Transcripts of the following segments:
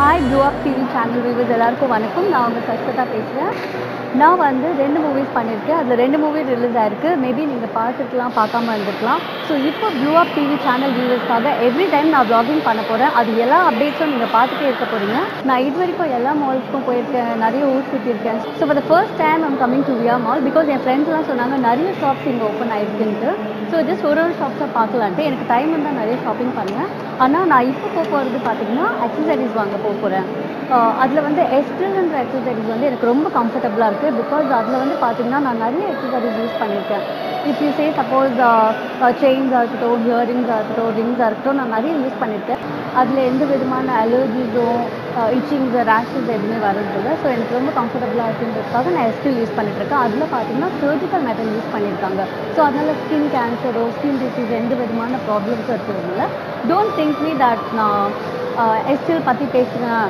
Hi blue up TV channel viewers எல்லாருக்கும் வணக்கம். நான் உங்கள் சஸ்கதா பேசுகிறேன். நான் வந்து 2 மூவிஸ் பண்ணியிருக்கேன். அதில் 2 மூவி ரிலீஸ் ஆயிருக்கு. மேபி நீங்கள் பார்த்துருக்கலாம், பார்க்காம இருந்துக்கலாம். ஸோ இப்போ blue up TV channel வியூவர்ஸ்க்காக every time நான் வ்ளாகிங் பண்ண போகிறேன். அது எல்லா அப்டேட்ஸும் நீங்கள் பார்த்துட்டே இருக்க போகிறீங்க. நான் இது வரைக்கும் எல்லா மால்ஸ்க்கும் போயிருக்கேன், நிறைய ஊர் சுற்றிருக்கேன். So for the first time I'm coming to VR mall because என் ஃப்ரெண்ட்ஸ்லாம் சொன்னாங்க நிறைய ஷாப்ஸ் இங்கே ஓப்பன் ஆயிருக்குன்ட்டு. ஸோ ஜஸ்ட் ஒரு ஷாப்ஸை பார்க்கலான்ட்டு எனக்கு டைம் இருந்தால் நிறைய ஷாப்பிங் பண்ணுவேன். ஆனால் நான் இப்போ போகிறது பார்த்தீங்கன்னா அக்சசரிஸ் வாங்க போகிறேன். அதில் வந்து எஸ்டில்ன்ற அக்சசரிஸ் வந்து எனக்கு ரொம்ப கம்ஃபர்டபுளாக இருக்குது. பிகாஸ் அதில் வந்து பார்த்திங்கன்னா நான் நிறைய அக்சசரிஸ் யூஸ் பண்ணியிருக்கேன். இஃப் யூ சே சப்போஸ் செயின்ஸாக இருக்கட்டும், இயரிங்ஸாக இருக்கட்டும், ரிங்ஸாக இருக்கட்டும், நான் நிறைய யூஸ் பண்ணியிருக்கேன். அதில் எந்த விதமான அலர்ஜிஸும் இச்சிங்ஸ் ரேஷஸ் எதுவுமே வரதில்லை. ஸோ எனக்கு ரொம்ப கம்ஃபர்டபுளாக இருக்குன்றதுக்காக நான் எஸ்டில் யூஸ் பண்ணிட்டுருக்கேன். அதில் பார்த்திங்கன்னா சர்ஜிக்கல் மெட்டல் யூஸ் பண்ணியிருக்காங்க. ஸோ அதனால் ஸ்கின் கேன்சரோ ஸ்கின் டிசீஸ் எந்த விதமான ப்ராப்ளம்ஸும் இருக்கிறதில்ல. டோன்ட் திங்க் மீ தட் நான் எஸ்டில் பற்றி பேசுகிறேன்,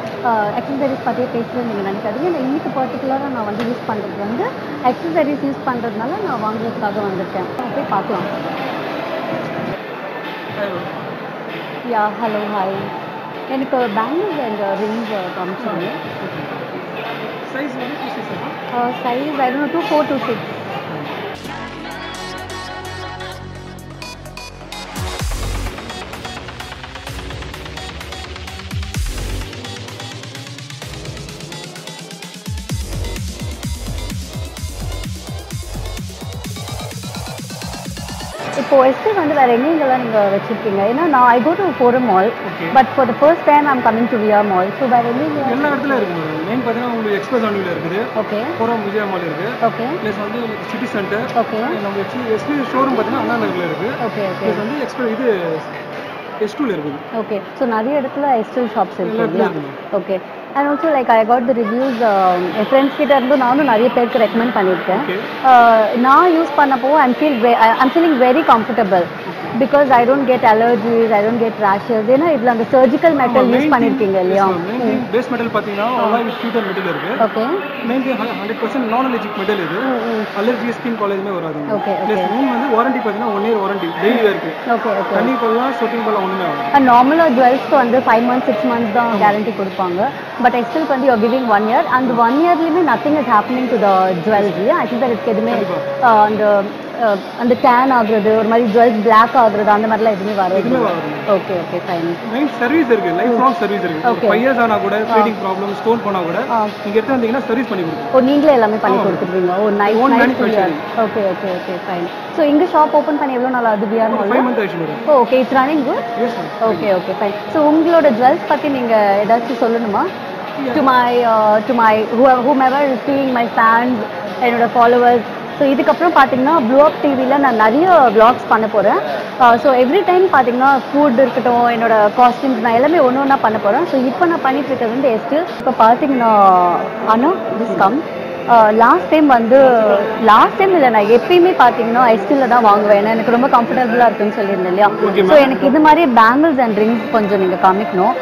அக்சசரிஸ் பற்றியே பேசுகிறேன்னு நீங்கள் நினைக்காதீங்க. நான் இன்றைக்கி பர்டிகுலராக நான் வந்து யூஸ் பண்ணுறது வந்து அக்சசரிஸ் யூஸ் பண்ணுறதுனால நான் வாங்குறதுக்காக வந்திருக்கேன். போய் பார்க்கலாம். யா ஹலோ ஹாய். எனக்கு பேங்கிள்ஸ் அண்ட் ரிங்ஸ் காமிச்சாங்க. Size I don't know 24 to 6. இப்போ எஸ்டில் வந்து வேறு எங்கெங்கெல்லாம் நீங்கள் வச்சுருக்கீங்க? ஏன்னா நான் I go to Forum mall, but for the first time I'm coming to VR mall. So வேறு எங்கெங்க? எல்லா இடத்துல இருக்குது மேடம். மெயின் பார்த்தீங்கன்னா உங்களுக்கு எக்ஸ்பிரஸ் அவென்யூவில் இருக்குது. ஓகே. ஃபோரம் விஜயா மால் இருக்குது. ஓகே. ப்ளஸ் வந்து சிட்டி சென்டர். ஓகே. நம்ம எஸ்பி ஷோரூம் பார்த்தீங்கன்னா அண்ணா நகரில் இருக்குது. Okay okay. ப்ளஸ் வந்து இது S2ல இருக்குது. ஓகே. ஸோ நிறைய இடத்துல எஸ்டில் ஷாப்ஸ் எல்லா இருக்குது. இடத்துல இருக்குது. Okay. And also like I got the reviews. N friends கிட்ட இருந்து நானும் நிறைய பேருக்கு ரெக்கமெண்ட் பண்ணியிருக்கேன். நான் யூஸ் பண்ணப்போ I'm feeling very comfortable because I don't get allergies, I don't get rashes. ஏன்னா இதில் அந்த சர்ஜிக்கல் மெட்டல் யூஸ் பண்ணியிருக்கீங்க இல்லையா? பேஸ் மெட்டல் பார்த்தீங்கன்னா அலாய் வித் ஃபியூட்டர் மெட்டல் இருக்குது. ஓகே. மெயின் 100% நான் அலர்ஜிக் மெட்டல் இது. அலர்ஜி ஸ்கின் காலேஜுமே வராது. ஓகே. ப்ளஸ் மெயின் வந்து வாரண்டி பார்த்தீங்கன்னா 1 year வாரண்டி டெய்லி இருக்குது. Okay okay. தண்ணி போடலாம், சொட்டிங் போடலாம், ஒன்றுமே ஆகும். அண்ட் நார்மலாக ஜுவல்ஸ்க்கு வந்து 5 months 6 months தான் கேரண்டி கொடுப்பாங்க. பட் எஸ்டில்க்கு வந்து யூஆர் கிவிங் 1 year. அந்த 1 yearலையுமே nothing is happening to the jewels. அக்சசரிஸ்க்கு எதுவுமே அந்த டேன் ஆகுறது, ஒரு மாதிரி ஜுவல்ஸ் பிளாக் ஆகுறது, அந்த மாதிரிலாம் எதுவுமே வராது. Okay okay fine. Main service இருக்குது, லைஃப் லாங் சர்வீஸ் இருக்குது. 5 years ஆனால் கூட ஃபீடிங் ப்ராப்ளம் ஸ்டோன் போனால் கூட நீங்கள் எடுத்து வந்தீங்கன்னா சர்வீஸ் பண்ணி கொடுக்கும். ஓ, நீங்களே எல்லாமே பண்ணி கொடுத்துருவீங்க? ஓ nice. Okay okay okay fine. So இங்கே ஷாப் ஓப்பன் பண்ணி எவ்வளோ நாள் ஆகுது விஆர் மால்? 5 months ஆயிடுச்சு. Okay, it's running good. Okay okay fine. So உங்களோட ஜுவல்ஸ் பற்றி நீங்கள் ஏதாச்சும் சொல்லணுமா? To my whomever is seeing my fans, என்னோட ஃபாலோவர்ஸ். ஸோ இதுக்கப்புறம் பார்த்தீங்கன்னா ப்ளூ அப் டிவியில் நான் நிறைய vlogs பண்ண போகிறேன். ஸோ எவ்ரி டைம் பார்த்தீங்கன்னா ஃபுட் இருக்கட்டும், என்னோட காஸ்டியூம்ஸ், நான் எல்லாமே ஒன்று ஒன்றா பண்ண போகிறேன். ஸோ இப்போ நான் பண்ணிட்டு இருக்கிறது வந்து எஸ்டில். இப்போ பார்த்தீங்கன்னா ஆனால் திஸ் கம் லாஸ்ட் டைம் இல்லை, நான் எப்பயுமே பார்த்தீங்கன்னா எஸ்டில் தான் வாங்குவேன். ஏன்னா எனக்கு ரொம்ப கம்ஃபர்டபுளாக இருக்குன்னு சொல்லியிருந்தேன் இல்லையா? ஸோ எனக்கு இது மாதிரி பேங்கிள்ஸ் அண்ட் ரிங்ஸ் கொஞ்சம் நீங்கள் காமிக்கணும்.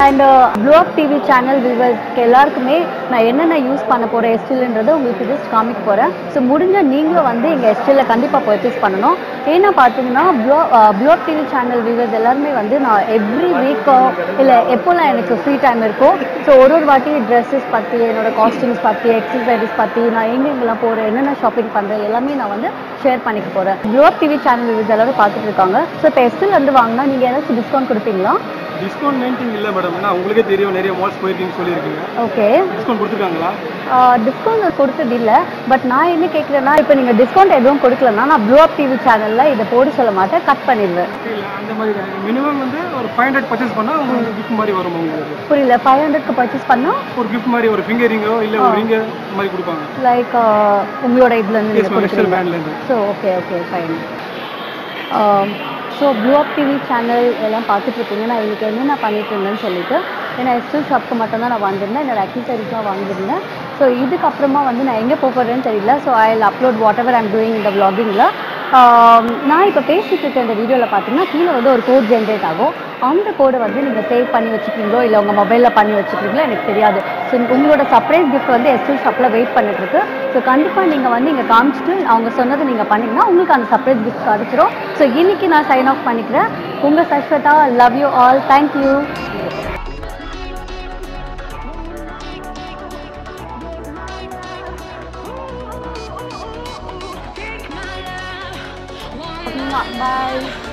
And blue up TV channel வியூவர்ஸ்க்கு எல்லாருக்குமே நான் என்னென்ன யூஸ் பண்ண போகிறேன் எஸ்டில்ன்றதை உங்களுக்கு ஜஸ்ட் காமிக்க போகிறேன். ஸோ முடிஞ்ச நீங்களும் வந்து எங்கள் எஸ்டியில் கண்டிப்பாக பர்ச்சேஸ் பண்ணணும். ஏன்னா பார்த்தீங்கன்னா blue up TV channel viewers எல்லாருமே வந்து நான் எவ்ரி வீக்கோ இல்லை எப்போல்லாம் எனக்கு ஃப்ரீ டைம் இருக்கோ ஸோ ஒரு வாட்டி ட்ரெஸ்ஸஸ் பற்றி என்னோடய காஸ்டியூம்ஸ் பற்றி எக்ஸசைஸ் பற்றி நான் எங்கெங்கெல்லாம் போகிறேன் என்னென்ன ஷாப்பிங் பண்ணுறேன் எல்லாமே நான் வந்து ஷேர் பண்ணிக்க போகிறேன். Blue up TV channel viewers எல்லாரும் பார்த்துட்டு இருக்காங்க. ஸோ இப்போ எஸ்டில் வந்து வாங்கினா நீங்கள் ஏதாச்சும் டிஸ்கவுண்ட் கொடுப்பீங்களா? டிஸ்கவுண்ட் மெயின்டைன் இல்லை மேடம். ஏன்னா உங்களுக்கே தெரியும் நிறைய மால்ஸ் போயிருக்கீங்கன்னு சொல்லியிருக்கீங்க. ஓகே, டிஸ்கவுண்ட் கொடுத்துருக்காங்களா? டிஸ்கவுண்ட் கொடுத்தது இல்லை. பட் நான் என்ன கேட்குறேன்னா இப்போ நீங்கள் டிஸ்கவுண்ட் எதுவும் கொடுக்கலன்னா நான் ப்ளூ அப் டிவி சேனலில் இதை போட சொல்ல மாட்டேன், கட் பண்ணிடுவேன். இல்லை அந்த மாதிரி மினிமம் வந்து ஒரு 500 பர்ச்சேஸ் பண்ணால் உங்களுக்கு கிஃப்ட் மாதிரி வரும். உங்களுக்கு புரியல, 500க்கு பர்ச்சேஸ் பண்ணால் ஒரு கிஃப்ட் மாதிரி ஒரு ஃபிங்கர் ரிங்கோ இல்லை ஒரு ரிங்கோ மாதிரி கொடுப்பாங்க. லைக் உங்களோட இதுலேருந்து பேண்ட்லேருந்து. So okay okay fine. So blue up TV channel எல்லாம் பார்த்துட்ருக்கீங்க. நான் இன்றைக்கி என்னென்ன பண்ணிட்டு இருந்தேன்னு சொல்லிட்டு ஏன்னா எஸ்டில் ஷாப்க்கு மட்டும்தான் நான் வந்திருந்தேன், என்னோடய அக்சசரிஸ்லாம் வாங்கியிருந்தேன். ஸோ இதுக்கப்புறமா வந்து நான் எங்கே போகிறேன்னு தெரியல. So I will upload what ever I'm doing இந்த vlogging-ல. நான் இப்போ பேசிகிட்டு இருக்க இந்த வீடியோவில் பார்த்தீங்கன்னா கீழே வந்து ஒரு கோட் ஜென்ரேட் ஆகும். அந்த கோடை வந்து நீங்கள் சேவ் பண்ணி வச்சுக்கிறீங்களோ இல்லை உங்கள் மொபைலில் பண்ணி வச்சுக்கிறீங்களோ எனக்கு தெரியாது. ஸோ உங்களோட சர்ப்ரைஸ் கிஃப்ட் வந்து எஸ்டில் ஷாப்பில் வெயிட் பண்ணிட்டுருக்கு. ஸோ கண்டிப்பாக நீங்கள் வந்து இங்கே காமிச்சிட்டு அவங்க சொன்னதை நீங்கள் பண்ணிங்கன்னா உங்களுக்கு அந்த சர்ப்ரைஸ் கிஃப்ட் கிடச்சிரும். ஸோ இன்றைக்கி நான் சைன் ஆஃப் பண்ணிக்கிறேன். உங்கள் Shashwata, love you all, thank you. Bye.